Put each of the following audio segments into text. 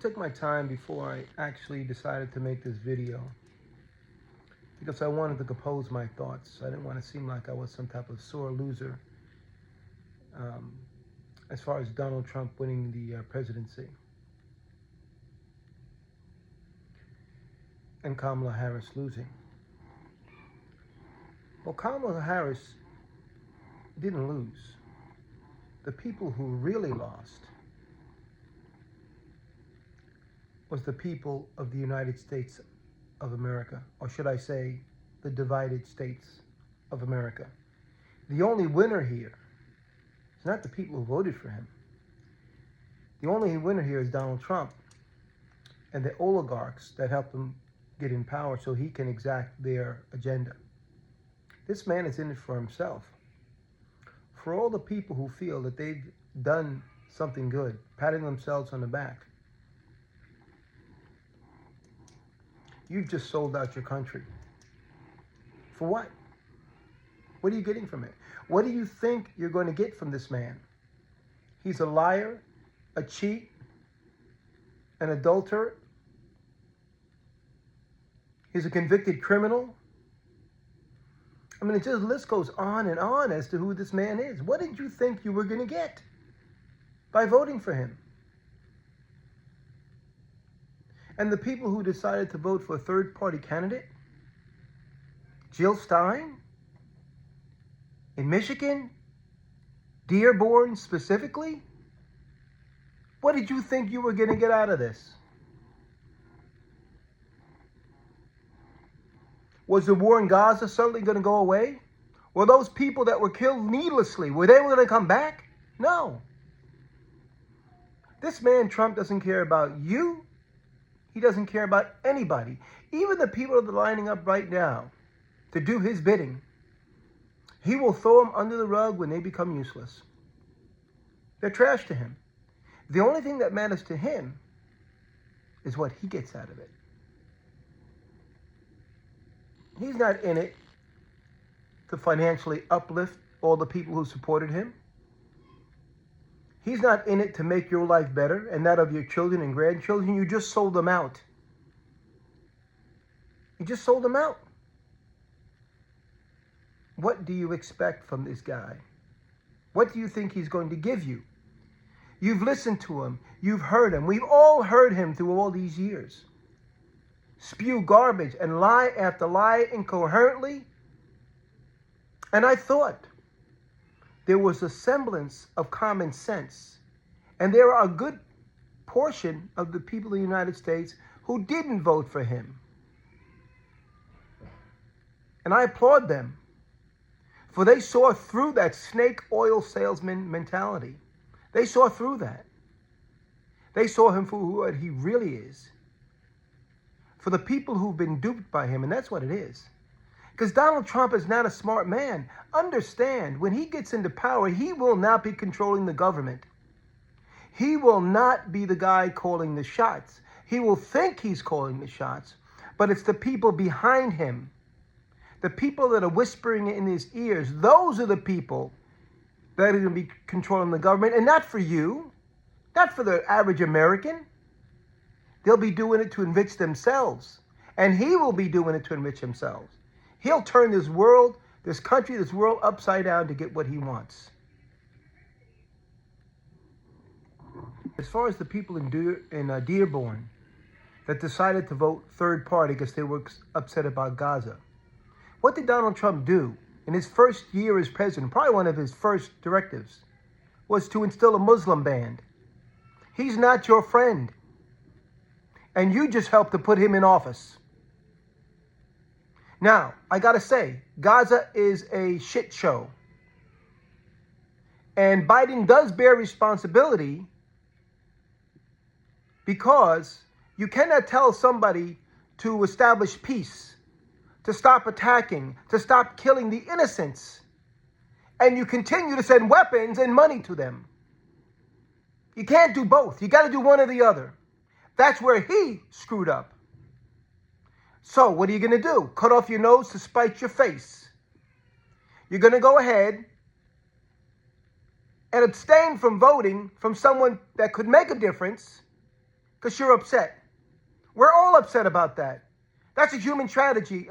took my time before I actually decided to make this video because I wanted to compose my thoughts. I didn't want to seem like I was some type of sore loser as far as Donald Trump winning the presidency and Kamala Harris losing. Well, Kamala Harris didn't lose. The people who really lost was the people of the United States of America, or should I say, the divided states of America. The only winner here is not the people who voted for him. The only winner here is Donald Trump and the oligarchs that helped him get in power so he can exact their agenda. This man is in it for himself. For all the people who feel that they've done something good, patting themselves on the back, you've just sold out your country. For what? What are you getting from it? What do you think you're going to get from this man? He's a liar, a cheat, an adulterer. He's a convicted criminal. I mean, the list goes on and on as to who this man is. What did you think you were going to get by voting for him? And the people who decided to vote for a third-party candidate, Jill Stein, in Michigan, Dearborn specifically, what did you think you were going to get out of this? Was the war in Gaza suddenly going to go away? Were those people that were killed needlessly, were they going to come back? No. This man, Trump, doesn't care about you. He doesn't care about anybody. Even the people that are lining up right now to do his bidding, he will throw them under the rug when they become useless. They're trash to him. The only thing that matters to him is what he gets out of it. He's not in it to financially uplift all the people who supported him. He's not in it to make your life better and that of your children and grandchildren. You just sold them out. You just sold them out. What do you expect from this guy? What do you think he's going to give you? You've listened to him. You've heard him. We've all heard him through all these years spew garbage and lie after lie incoherently. And I thought there was a semblance of common sense. And there are a good portion of the people in the United States who didn't vote for him. And I applaud them. For they saw through that snake oil salesman mentality. They saw through that. They saw him for what he really is. For the people who've been duped by him, and that's what it is. Because Donald Trump is not a smart man. Understand, when he gets into power, he will not be controlling the government. He will not be the guy calling the shots. He will think he's calling the shots, but it's the people behind him. The people that are whispering in his ears, those are the people that are going to be controlling the government, and not for you, not for the average American. They'll be doing it to enrich themselves, and he will be doing it to enrich himself. He'll turn this world, this country, this world upside down to get what he wants. As far as the people in Dearborn that decided to vote third party because they were upset about Gaza, what did Donald Trump do in his first year as president? Probably one of his first directives was to instill a Muslim ban. He's not your friend. And you just helped to put him in office. Now, I got to say, Gaza is a shit show. And Biden does bear responsibility because you cannot tell somebody to establish peace, to stop attacking, to stop killing the innocents, and you continue to send weapons and money to them. You can't do both. You got to do one or the other. That's where he screwed up. So what are you going to do? Cut off your nose to spite your face. You're going to go ahead and abstain from voting from someone that could make a difference because you're upset. We're all upset about that. That's a human tragedy.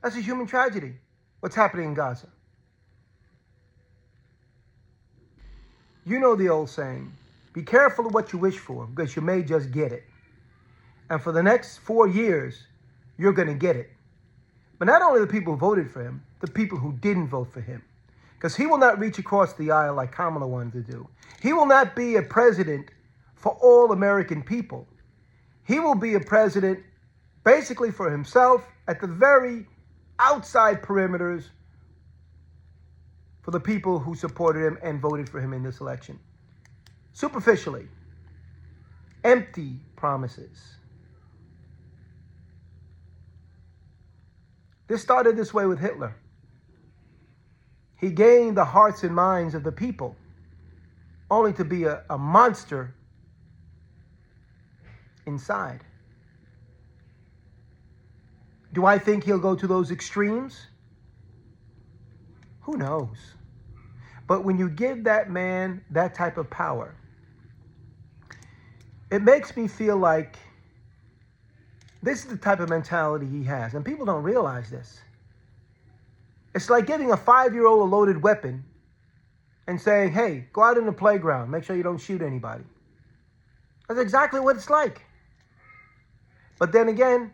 That's a human tragedy, what's happening in Gaza. You know the old saying, be careful of what you wish for, because you may just get it. And for the next 4 years, you're going to get it. But not only the people who voted for him, the people who didn't vote for him. Because he will not reach across the aisle like Kamala wanted to do. He will not be a president for all American people. He will be a president basically for himself at the very outside perimeters for the people who supported him and voted for him in this election. Superficially, empty promises. This started this way with Hitler. He gained the hearts and minds of the people, only to be a monster inside. Do I think he'll go to those extremes? Who knows? But when you give that man that type of power, it makes me feel like this is the type of mentality he has. And people don't realize this. It's like giving a 5-year-old a loaded weapon and saying, hey, go out in the playground. Make sure you don't shoot anybody. That's exactly what it's like. But then again,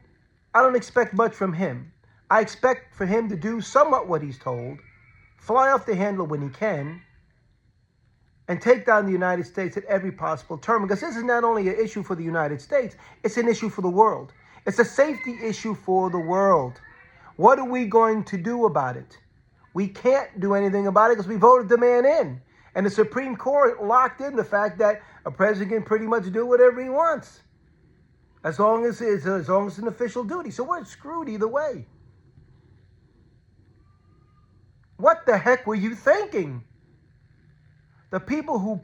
I don't expect much from him. I expect for him to do somewhat what he's told, fly off the handle when he can, and take down the United States at every possible turn. Because this is not only an issue for the United States, it's an issue for the world. It's a safety issue for the world. What are we going to do about it? We can't do anything about it because we voted the man in. And the Supreme Court locked in the fact that a president can pretty much do whatever he wants, as long as it's an official duty. So we're screwed either way. What the heck were you thinking? The people who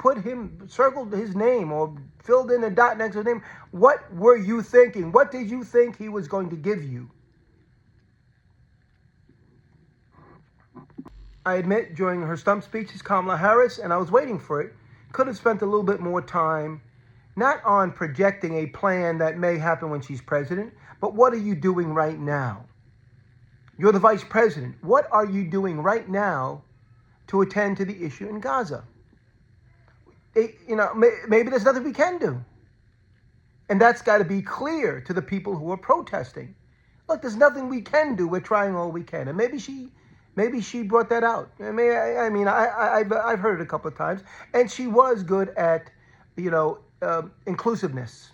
circled his name or filled in a dot next to his name, what were you thinking? What did you think he was going to give you? I admit, during her stump speeches, Kamala Harris, and I was waiting for it, could have spent a little bit more time, not on projecting a plan that may happen when she's president, but what are you doing right now? You're the vice president. What are you doing right now to attend to the issue in Gaza? Maybe there's nothing we can do. And that's got to be clear to the people who are protesting. Look, there's nothing we can do. We're trying all we can. And maybe she brought that out. I've heard it a couple of times. And she was good at, inclusiveness.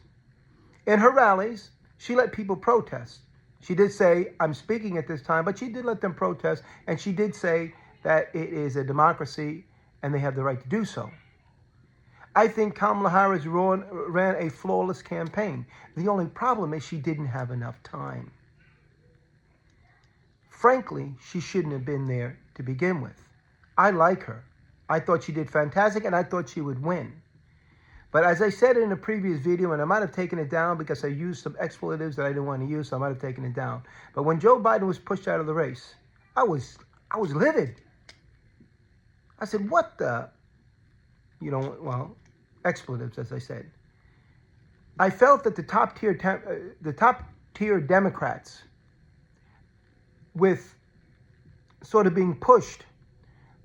In her rallies, she let people protest. She did say, I'm speaking at this time, but she did let them protest. And she did say that it is a democracy and they have the right to do so. I think Kamala Harris ran a flawless campaign. The only problem is she didn't have enough time. Frankly, she shouldn't have been there to begin with. I like her. I thought she did fantastic, and I thought she would win. But as I said in a previous video, and I might have taken it down because I used some expletives that I didn't want to use, so I might have taken it down. But when Joe Biden was pushed out of the race, I was livid. I said, what the? Expletives, as I said. I felt that the top tier Democrats, with sort of being pushed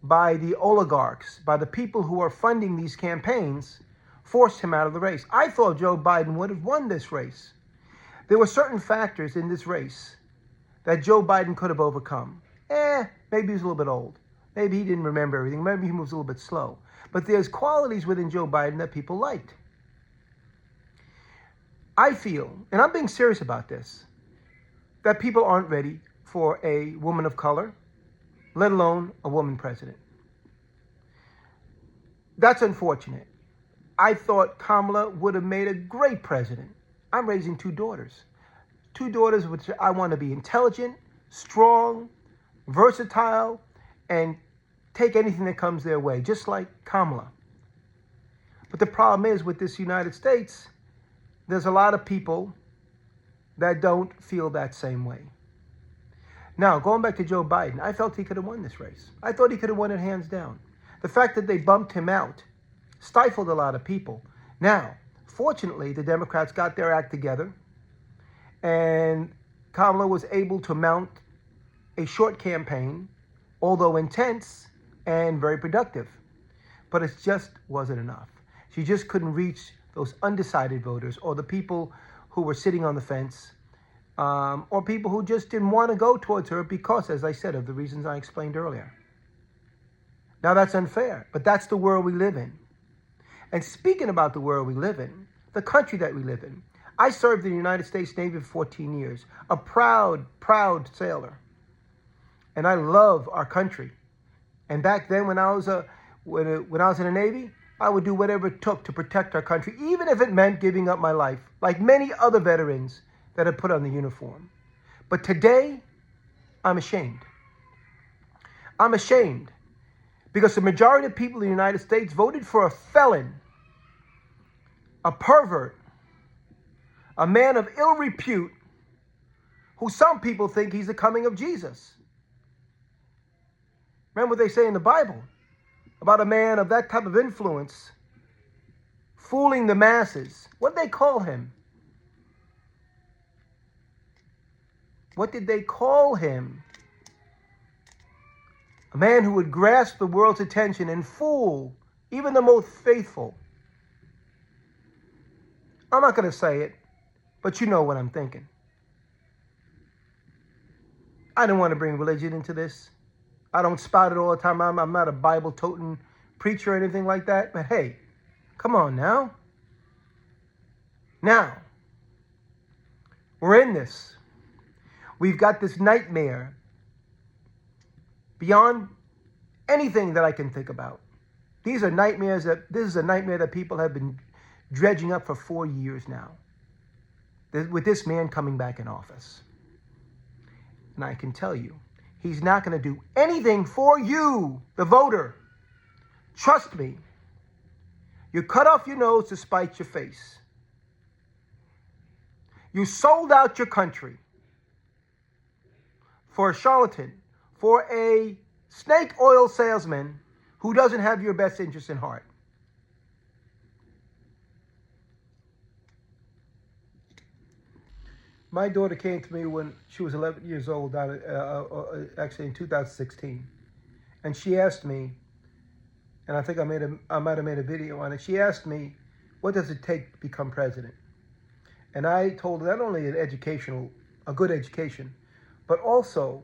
by the oligarchs, by the people who are funding these campaigns, forced him out of the race. I thought Joe Biden would have won this race. There were certain factors in this race that Joe Biden could have overcome. Maybe he was a little bit old. Maybe he didn't remember everything. Maybe he moves a little bit slow. But there's qualities within Joe Biden that people liked. I feel, and I'm being serious about this, that people aren't ready for a woman of color, let alone a woman president. That's unfortunate. I thought Kamala would have made a great president. I'm raising 2 daughters. 2 daughters which I want to be intelligent, strong, versatile, and take anything that comes their way, just like Kamala. But the problem is with this United States, there's a lot of people that don't feel that same way. Now, going back to Joe Biden, I felt he could have won this race. I thought he could have won it hands down. The fact that they bumped him out stifled a lot of people. Now, Fortunately, the Democrats got their act together, and Kamala was able to mount a short campaign, although intense and very productive. But it just wasn't enough. She just couldn't reach those undecided voters, or the people who were sitting on the fence, or people who just didn't want to go towards her because, as I said, of the reasons I explained earlier. Now, that's unfair, but that's the world we live in. And speaking about the world we live in, the country that we live in, I served in the United States Navy for 14 years, a proud, proud sailor. And I love our country. And back then, when I was in the Navy, I would do whatever it took to protect our country, even if it meant giving up my life, like many other veterans that had put on the uniform. But today, I'm ashamed. I'm ashamed because the majority of people in the United States voted for a felon, a pervert, a man of ill repute, who some people think he's the coming of Jesus. Remember what they say in the Bible about a man of that type of influence fooling the masses. What did they call him? What did they call him? A man who would grasp the world's attention and fool even the most faithful. I'm not going to say it, but you know what I'm thinking. I don't want to bring religion into this. I don't spout it all the time. I'm not a Bible-toting preacher or anything like that. But hey, come on now. Now, we're in this. We've got this nightmare beyond anything that I can think about. This is a nightmare that people have been dredging up for 4 years now, with this man coming back in office. And I can tell you, he's not going to do anything for you, the voter. Trust me. You cut off your nose to spite your face. You sold out your country for a charlatan, for a snake oil salesman who doesn't have your best interest in heart. My daughter came to me when she was 11 years old, actually in 2016. And she asked me, and I think I might have made a video on it. She asked me, what does it take to become president? And I told her not only a good education, but also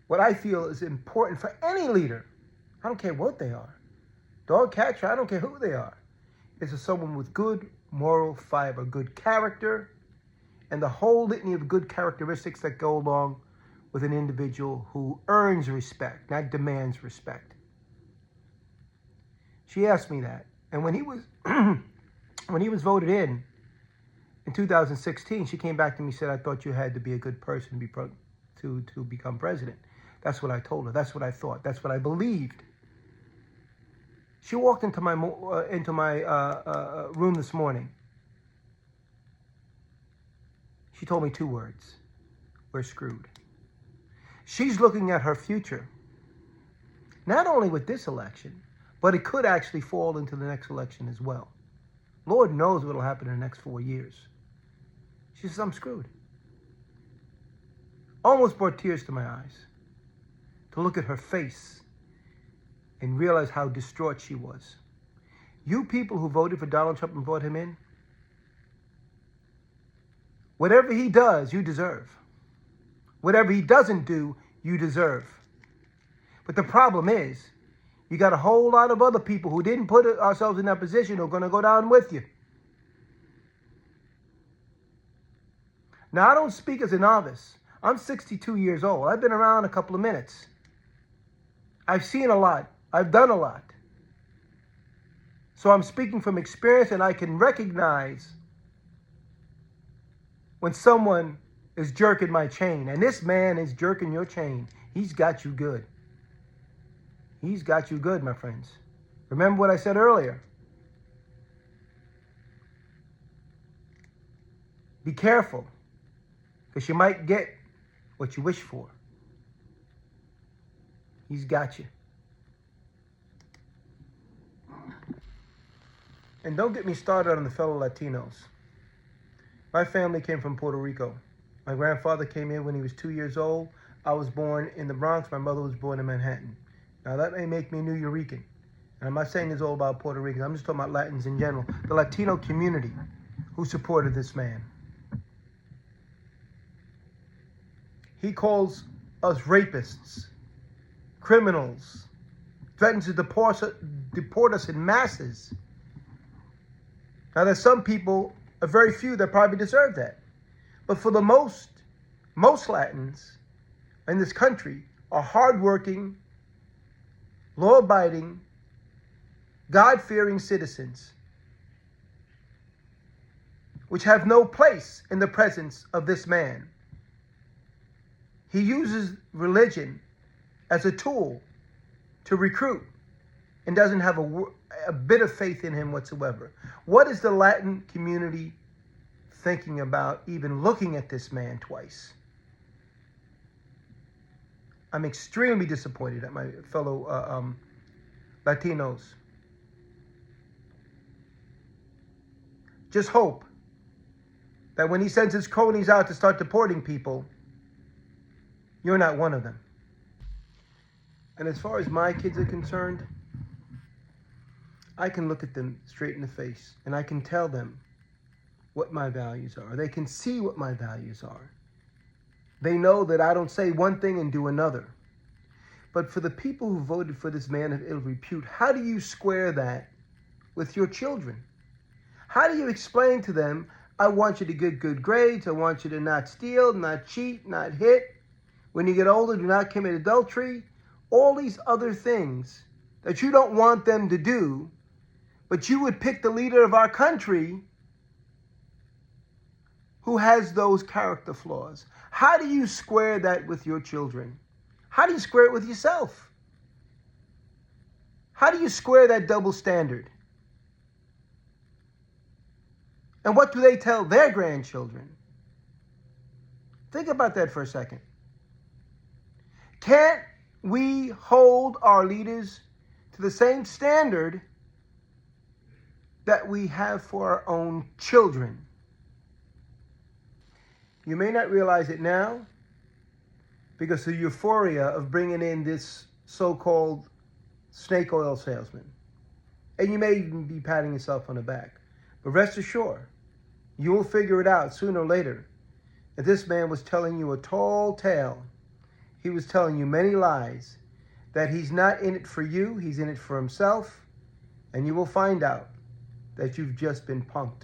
what I feel is important for any leader. I don't care what they are. Dog, catcher, I don't care who they are. Is someone with good moral fiber, good character, and the whole litany of good characteristics that go along with an individual who earns respect, not demands respect. She asked me that. And when he was when he was voted in 2016, she came back to me and said, I thought you had to be a good person to become president. That's what I told her. That's what I thought. That's what I believed. She walked into my room this morning. She told me 2 words. We're screwed. She's looking at her future. Not only with this election, but it could actually fall into the next election as well. Lord knows what will happen in the next 4 years. She says, I'm screwed. Almost brought tears to my eyes to look at her face and realize how distraught she was. You people who voted for Donald Trump and brought him in, whatever he does, you deserve. Whatever he doesn't do, you deserve. But the problem is, you got a whole lot of other people who didn't put ourselves in that position who are going to go down with you. Now, I don't speak as a novice. I'm 62 years old. I've been around a couple of minutes. I've seen a lot. I've done a lot. So I'm speaking from experience, and I can recognize when someone is jerking my chain. And this man is jerking your chain. He's got you good. He's got you good, my friends. Remember what I said earlier. Be careful, because you might get what you wish for. He's got you. And don't get me started on the fellow Latinos. My family came from Puerto Rico. My grandfather came here when he was 2 years old. I was born in the Bronx. My mother was born in Manhattan. Now that may make me New Yorican. And I'm not saying it's all about Puerto Ricans. I'm just talking about Latins in general. The Latino community who supported this man. He calls us rapists, criminals, threatens to deport us in masses. Now there's some people, a very few, that probably deserve that. But for the most Latins in this country are hardworking, law-abiding, God-fearing citizens, which have no place in the presence of this man. He uses religion as a tool to recruit and doesn't have a bit of faith in him whatsoever. What is the Latin community thinking about even looking at this man twice? I'm extremely disappointed at my fellow Latinos. Just hope that when he sends his cronies out to start deporting people, you're not one of them. And as far as my kids are concerned, I can look at them straight in the face and I can tell them what my values are. They can see what my values are. They know that I don't say one thing and do another. But for the people who voted for this man of ill repute, how do you square that with your children? How do you explain to them, I want you to get good grades, I want you to not steal, not cheat, not hit. When you get older, do not commit adultery. All these other things that you don't want them to do, but you would pick the leader of our country who has those character flaws. How do you square that with your children? How do you square it with yourself? How do you square that double standard? And what do they tell their grandchildren? Think about that for a second. Can't we hold our leaders to the same standard that we have for our own children? You may not realize it now because of the euphoria of bringing in this so-called snake oil salesman. And you may even be patting yourself on the back. But rest assured, you will figure it out sooner or later that this man was telling you a tall tale. He was telling you many lies, that he's not in it for you, he's in it for himself, and you will find out that you've just been punked.